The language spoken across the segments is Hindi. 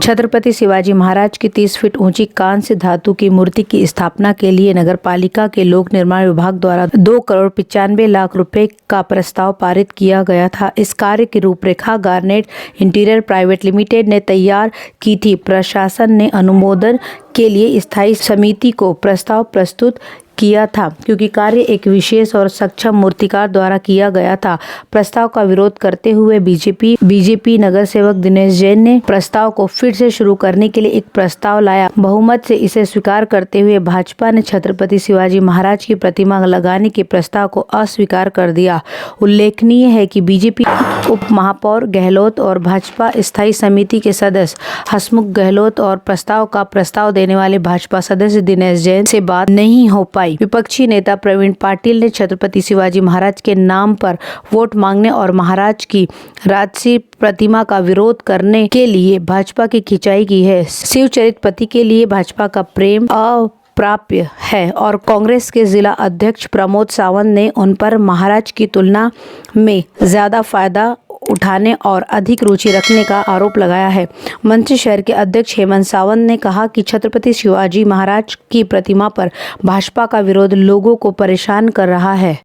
छत्रपति शिवाजी महाराज की 30 फीट ऊंची कांस्य धातु की मूर्ति की स्थापना के लिए नगरपालिका के लोक निर्माण विभाग द्वारा 2,95,00,000 रुपए का प्रस्ताव पारित किया गया था। इस कार्य की रूपरेखा गार्नेट इंटीरियर प्राइवेट लिमिटेड ने तैयार की थी। प्रशासन ने अनुमोदन के लिए स्थायी समिति को प्रस्ताव प्रस्तुत किया था, क्योंकि कार्य एक विशेष और सक्षम मूर्तिकार द्वारा किया गया था। प्रस्ताव का विरोध करते हुए बीजेपी नगर सेवक दिनेश जैन ने प्रस्ताव को फिर से शुरू करने के लिए एक प्रस्ताव लाया। बहुमत से इसे स्वीकार करते हुए भाजपा ने छत्रपति शिवाजी महाराज की प्रतिमा लगाने के प्रस्ताव को अस्वीकार कर दिया। उल्लेखनीय है कि बीजेपी उप महापौर गहलोत और भाजपा स्थायी समिति के सदस्य हसमुख गहलोत और प्रस्ताव देने वाले भाजपा सदस्य दिनेश जैन से बात नहीं हो पाई। विपक्षी नेता प्रवीण पाटिल ने छत्रपति शिवाजी महाराज के नाम पर वोट मांगने और महाराज की राजसी प्रतिमा का विरोध करने के लिए भाजपा की खिंचाई की है। शिवचरित पति के लिए भाजपा का प्रेम प्राप्य है और कांग्रेस के जिला अध्यक्ष प्रमोद सावंत ने उन पर महाराज की तुलना में ज्यादा फायदा उठाने और अधिक रुचि रखने का आरोप लगाया है। मंत्री शहर के अध्यक्ष हेमंत सावंत ने कहा कि छत्रपति शिवाजी महाराज की प्रतिमा पर भाजपा का विरोध लोगों को परेशान कर रहा है।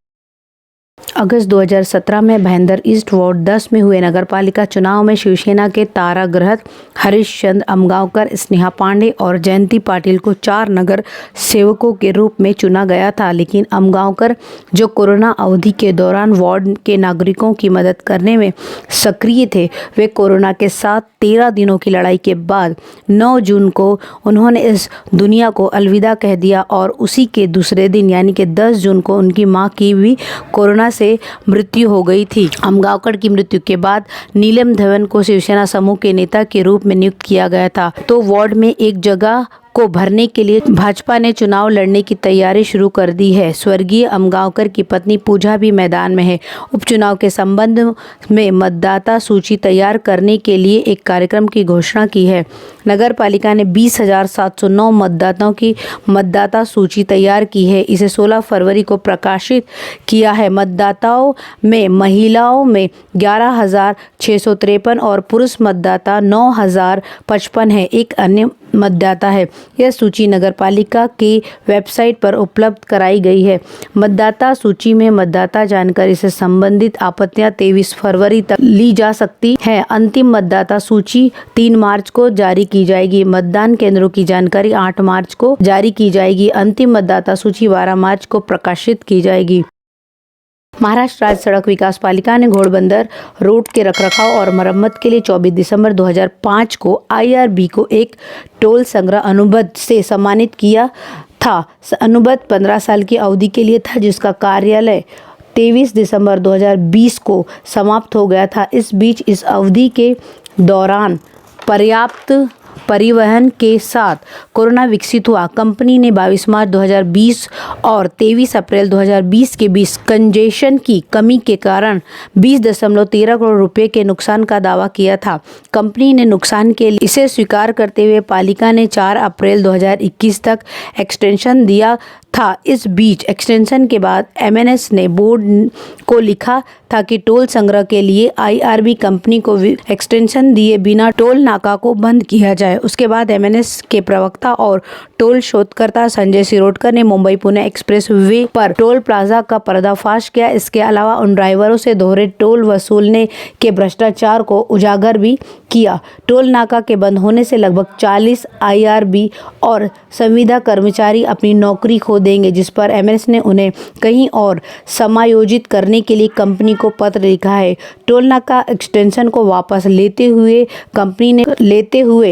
अगस्त 2017 में भाईंदर ईस्ट वार्ड 10 में हुए नगरपालिका चुनाव में शिवसेना के तारागृहत हरीशचंद्र अमगावकर, स्नेहा पांडे और जयंती पाटिल को 4 नगर सेवकों के रूप में चुना गया था। लेकिन अमगावकर, जो कोरोना अवधि के दौरान वार्ड के नागरिकों की मदद करने में सक्रिय थे, वे कोरोना के साथ 13 दिनों की लड़ाई के बाद 9 जून को उन्होंने इस दुनिया को अलविदा कह दिया और उसी के दूसरे दिन यानी कि 10 जून को उनकी मां की भी कोरोना से मृत्यु हो गई थी। अमगावकर की मृत्यु के बाद नीलम धवन को शिवसेना समूह के नेता के रूप में नियुक्त किया गया था। तो वार्ड में एक जगह को भरने के लिए भाजपा ने चुनाव लड़ने की तैयारी शुरू कर दी है। स्वर्गीय अमगावकर की पत्नी पूजा भी मैदान में है। उपचुनाव के संबंध में मतदाता सूची तैयार करने के लिए एक कार्यक्रम की घोषणा की है। नगर पालिका ने 20,709 मतदाताओं की मतदाता सूची तैयार की है। इसे 16 फरवरी को प्रकाशित किया है। मतदाताओं में महिलाओं में 11,653 और पुरुष मतदाता 9,055 है। एक अन्य मतदाता है। यह सूची नगरपालिका की वेबसाइट पर उपलब्ध कराई गई है। मतदाता सूची में मतदाता जानकारी से संबंधित आपत्तियां 23 फरवरी तक ली जा सकती है। अंतिम मतदाता सूची 3 मार्च को जारी की जाएगी। मतदान केंद्रों की जानकारी 8 मार्च को जारी की जाएगी। अंतिम मतदाता सूची 12 मार्च को प्रकाशित की जाएगी। महाराष्ट्र राज्य सड़क विकास पालिका ने घोड़बंदर रोड के रखरखाव और मरम्मत के लिए 24 दिसंबर 2005 को IRB को एक टोल संग्रह अनुबंध से सम्मानित किया था। अनुबंध 15 साल की अवधि के लिए था, जिसका कार्यालय 23 दिसंबर 2020 को समाप्त हो गया था। इस बीच इस अवधि के दौरान पर्याप्त परिवहन के साथ कोरोना विकसित हुआ। कंपनी ने 22 मार्च 2020 और 23 अप्रैल 2020 के बीच कंजेशन की कमी के कारण 20.13 करोड़ रुपए के नुकसान का दावा किया था। कंपनी ने नुकसान के लिए इसे स्वीकार करते हुए पालिका ने 4 अप्रैल 2021 तक एक्सटेंशन दिया था। इस बीच एक्सटेंशन के बाद MNS ने बोर्ड को लिखा था कि टोल संग्रह के लिए IRB कंपनी को एक्सटेंशन दिए बिना टोल नाका को बंद किया जाए। उसके बाद MNS के प्रवक्ता और टोल शोधकर्ता संजय सिरोडकर ने मुंबई पुणे एक्सप्रेस वे पर टोल प्लाजा का पर्दाफाश किया। इसके अलावा उन ड्राइवरों से दोहरे टोल वसूलने के भ्रष्टाचार को उजागर भी किया। टोल नाका के बंद होने से लगभग 40 IRB और संविदा कर्मचारी अपनी नौकरी खो देंगे, जिस पर MNS ने उन्हें कहीं और समायोजित करने के लिए कंपनी को पत्र लिखा है। टोल नाका एक्सटेंशन को वापस लेते हुए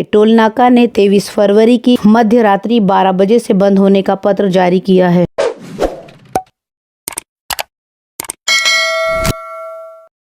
टोल नाका ने 23 फरवरी की मध्य रात्रि 12 बजे से बंद होने का पत्र जारी किया है।